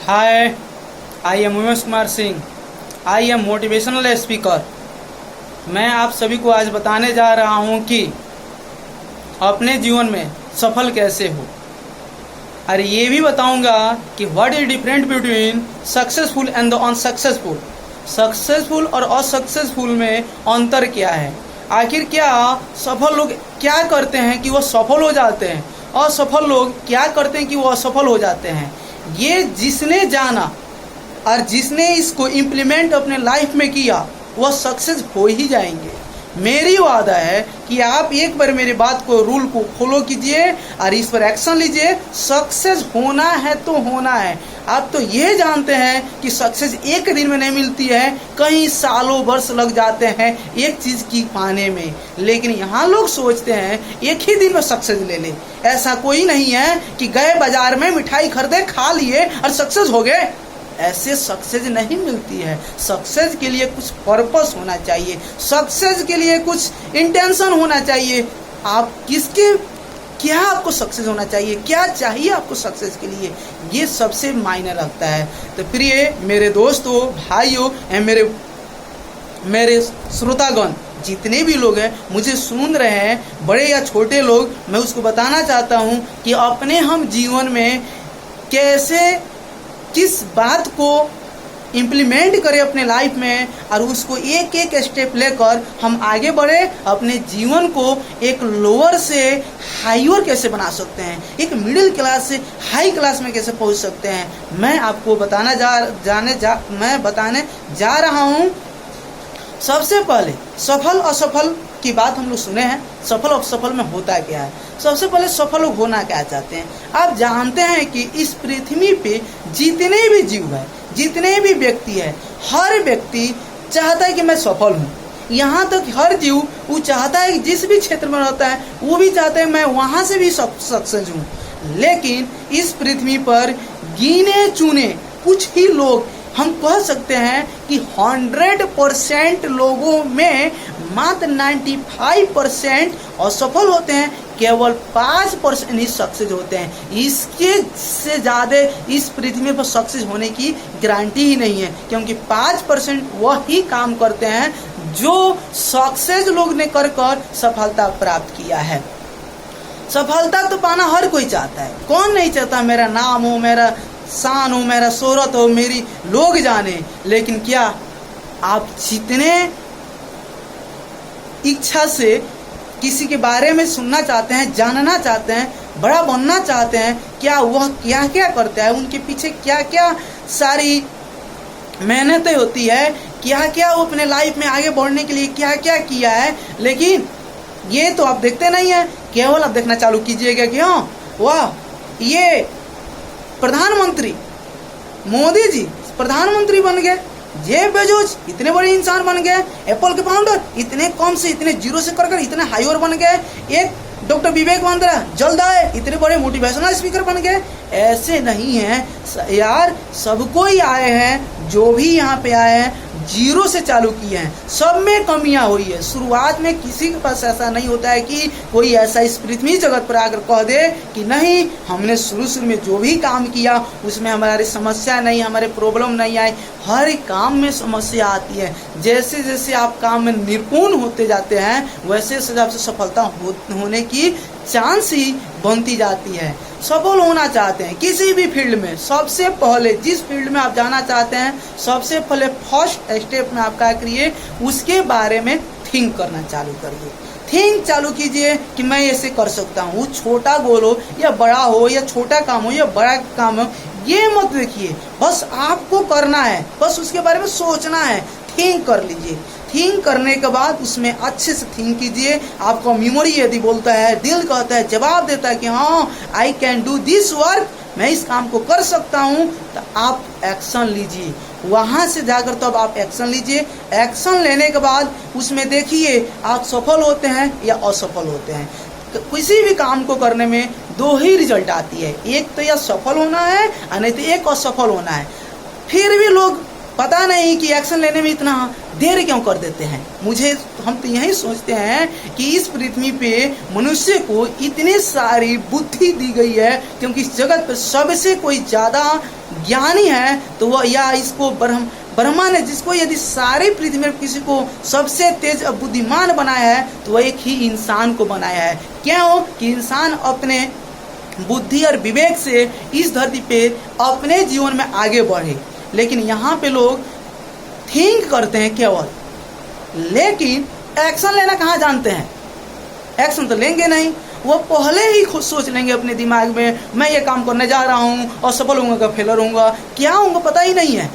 Hi, I am Umesh Kumar Singh. I am motivational speaker. मैं आप सभी को आज बताने जा रहा हूँ कि अपने जीवन में सफल कैसे हो, और ये भी बताऊंगा कि what is different between successful and the unsuccessful. Successful और असक्सेसफुल में अंतर क्या है, आखिर क्या सफल लोग क्या करते हैं कि वो सफल हो जाते हैं, असफल लोग क्या करते हैं कि वो असफल हो जाते हैं। ये जिसने जाना और जिसने इसको इम्प्लीमेंट अपने लाइफ में किया वह सक्सेस हो ही जाएंगे। मेरी वादा है कि आप एक बार मेरी बात को, रूल को फॉलो कीजिए और इस पर एक्शन लीजिए। सक्सेस होना है तो होना है। आप तो ये जानते हैं कि सक्सेस एक दिन में नहीं मिलती है, कई सालों वर्ष लग जाते हैं एक चीज़ की पाने में। लेकिन यहाँ लोग सोचते हैं एक ही दिन में सक्सेस ले ले। ऐसा कोई नहीं है कि गए बाजार में मिठाई खरीदे, खा लिए और सक्सेस हो गए। ऐसे सक्सेस नहीं मिलती है। सक्सेस के लिए कुछ पर्पस होना चाहिए, सक्सेस के लिए कुछ इंटेंशन होना चाहिए। आप किसके, क्या आपको सक्सेस होना चाहिए, क्या चाहिए आपको सक्सेस के लिए, ये सबसे मायने रखता है। तो प्रिय मेरे दोस्तों, भाइयों एवं मेरे श्रोतागण, जितने भी लोग हैं मुझे सुन रहे हैं, बड़े या छोटे लोग, मैं उसको बताना चाहता हूँ कि अपने हम जीवन में कैसे किस बात को इम्प्लीमेंट करें अपने लाइफ में, और उसको एक एक स्टेप लेकर हम आगे बढ़े। अपने जीवन को एक लोअर से हाईवर कैसे बना सकते हैं, एक मिडिल क्लास से हाई क्लास में कैसे पहुंच सकते हैं, मैं आपको मैं बताने जा रहा हूं। सबसे पहले सफल असफल की बात हम लोग सुने हैं। सफल असफल में होता क्या है? सबसे पहले सफल लोग होना क्या चाहते हैं? आप जानते हैं कि इस पृथ्वी पे जितने भी जीव है, जितने भी व्यक्ति है, हर व्यक्ति चाहता है कि मैं सफल हूँ। यहाँ तक हर जीव वो चाहता है कि जिस भी क्षेत्र में रहता है वो भी चाहता है मैं वहाँ से भी सक्सेस हूँ। लेकिन इस पृथ्वी पर गिने चुने कुछ ही लोग, हम कह सकते हैं कि 100% लोगों में मात्र 95% असफल होते हैं, केवल 5% ही सक्सेस होते हैं। इसके से ज़्यादा इस पृथ्वी पर सक्सेस होने की गारंटी ही नहीं है, क्योंकि 5% वही काम करते हैं जो सक्सेस लोग ने कर सफलता प्राप्त किया है। सफलता तो पाना हर कोई चाहता है, कौन नहीं चाहता मेरा नाम हो, मेरा शान हो, मेरा शोहरत हो, मेरी लोग जाने। लेकिन क्या आप जितने इच्छा से किसी के बारे में सुनना चाहते हैं, जानना चाहते हैं, बड़ा बनना चाहते हैं, क्या वह क्या क्या करता है, उनके पीछे क्या क्या सारी मेहनतें होती है, क्या क्या वो अपने लाइफ में आगे बढ़ने के लिए क्या क्या किया है। लेकिन ये तो आप देखते नहीं है, केवल आप देखना चालू कीजिएगा कि हाँ वाह, ये प्रधानमंत्री मोदी जी प्रधानमंत्री बन गए, जेफ बेजोस इतने बड़े इंसान बन गए, एप्पल के फाउंडर इतने कम से, इतने जीरो से कर इतने हाईवर बन गए, एक डॉक्टर विवेक वंद्रा जल्द आए, इतने बड़े मोटिवेशनल स्पीकर बन गए। ऐसे नहीं है यार, सब कोई आए हैं, जो भी यहाँ पे आए हैं जीरो से चालू किए हैं। सब में कमियां हुई है। शुरुआत में किसी के पास ऐसा नहीं होता है कि कोई ऐसा इस पृथ्वी जगत पर आकर कह दे कि नहीं, हमने शुरू में जो भी काम किया उसमें हमारी समस्या नहीं, हमारे प्रॉब्लम नहीं आई। हर काम में समस्या आती है। जैसे जैसे आप काम में निपुण होते जाते हैं वैसे से आपसे सफलता होने की चांस ही बनती जाती है। सफल होना चाहते हैं किसी भी फील्ड में, सबसे पहले जिस फील्ड में आप जाना चाहते हैं, सबसे पहले फर्स्ट स्टेप में आप क्या करिए, उसके बारे में थिंक करना चालू करिए। थिंक चालू कीजिए कि मैं ऐसे कर सकता हूँ। छोटा गोल हो या बड़ा हो, या छोटा काम हो या बड़ा काम हो, ये मत देखिए, बस आपको करना है, बस उसके बारे में सोचना है। थिंक कर लीजिए। थिंक करने के बाद उसमें अच्छे से थिंक कीजिए। आपका मेमोरी यदि बोलता है, दिल कहता है, जवाब देता है कि हाँ I can do this work, मैं इस काम को कर सकता हूँ, तो आप एक्शन लीजिए। वहाँ से जाकर तो अब आप एक्शन लीजिए। एक्शन लेने के बाद उसमें देखिए आप सफल होते हैं या असफल होते हैं। किसी भी काम को करने में दो ही रिजल्ट आती है, एक तो या सफल होना है और नहीं तो एक असफल होना है। फिर भी लोग पता नहीं कि एक्शन लेने में इतना देर क्यों कर देते हैं। हम तो यही सोचते हैं कि इस पृथ्वी पे मनुष्य को इतनी सारी बुद्धि दी गई है, क्योंकि इस जगत पर सबसे कोई ज़्यादा ज्ञानी है तो वह, या इसको ब्रह्मा ने जिसको यदि सारी पृथ्वी में किसी को सबसे तेज बुद्धिमान बनाया है तो वह एक ही इंसान को बनाया है। क्यों? कि इंसान अपने बुद्धि और विवेक से इस धरती पे अपने जीवन में आगे बढ़े। लेकिन यहाँ पे लोग थिंक करते हैं केवल, लेकिन एक्शन लेना कहाँ जानते हैं। एक्शन तो लेंगे नहीं, वो पहले ही खुद सोच लेंगे अपने दिमाग में, मैं ये काम करने जा रहा हूँ और सफल होऊंगा कि फेलर होऊंगा, क्या होऊंगा पता ही नहीं है,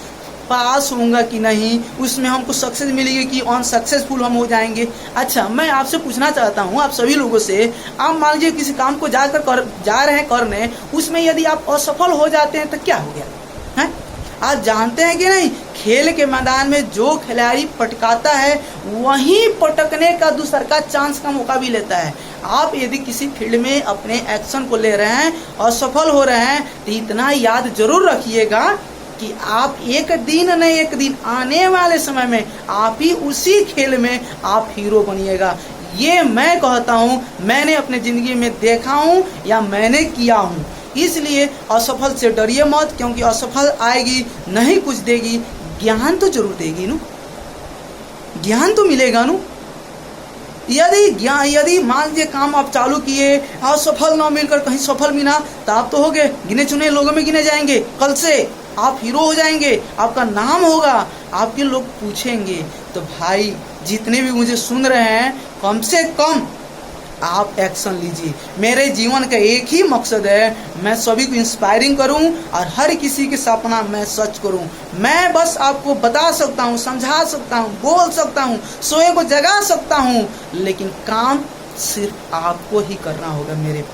पास होऊंगा कि नहीं, उसमें हमको सक्सेस मिलेगी कि अनसक्सेसफुल हम हो जाएंगे। अच्छा, मैं आपसे पूछना चाहता हूँ आप सभी लोगों से, आप मान लीजिए किसी काम को जा रहे हैं करने, उसमें यदि आप असफल हो जाते हैं तो क्या हो गया है? आप जानते हैं कि नहीं, खेल के मैदान में जो खिलाड़ी पटकाता है वहीं पटकने का दूसर का चांस का मौका भी लेता है। आप यदि किसी फील्ड में अपने एक्शन को ले रहे हैं और सफल हो रहे हैं तो इतना याद जरूर रखिएगा कि आप एक दिन न एक दिन आने वाले समय में आप ही उसी खेल में आप हीरो बनिएगा। ये मैं कहता हूँ, मैंने अपने ज़िंदगी में देखा हूँ या मैंने किया हूँ। इसलिए असफल से डरिए मत, क्योंकि असफल आएगी नहीं कुछ देगी, ज्ञान तो जरूर देगी नु, ज्ञान तो मिलेगा नु। यदि मान लीजिए काम आप चालू किए और सफल ना मिलकर कहीं सफल मिला तो आप तो हो गए गिने चुने लोगों में गिने जाएंगे, कल से आप हीरो हो जाएंगे, आपका नाम होगा, आपके लोग पूछेंगे। तो भाई जितने भी मुझे सुन रहे हैं, कम से कम आप एक्शन लीजिए। मेरे जीवन का एक ही मकसद है, मैं सभी को इंस्पायरिंग करूं और हर किसी के सपना मैं सच करूं। मैं बस आपको बता सकता हूं, समझा सकता हूं, बोल सकता हूं, सोए को जगा सकता हूं, लेकिन काम सिर्फ आपको ही करना होगा मेरे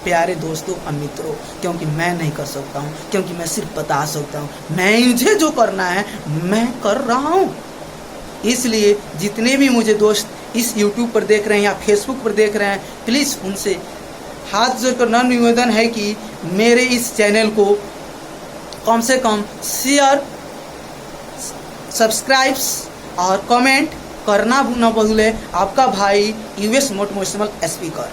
प्यारे दोस्तों और मित्रों, क्योंकि मैं नहीं कर सकता हूं, क्योंकि मैं सिर्फ बता सकता हूं। मुझे जो करना है मैं कर रहा हूं। इसलिए जितने भी मुझे दोस्त इस YouTube पर देख रहे हैं या Facebook पर देख रहे हैं, प्लीज़ उनसे हाथ जोड़कर निवेदन है कि मेरे इस चैनल को कम से कम शेयर, सब्सक्राइब और कमेंट करना न भूलें। आपका भाई US मोटिवेशनल स्पीकर।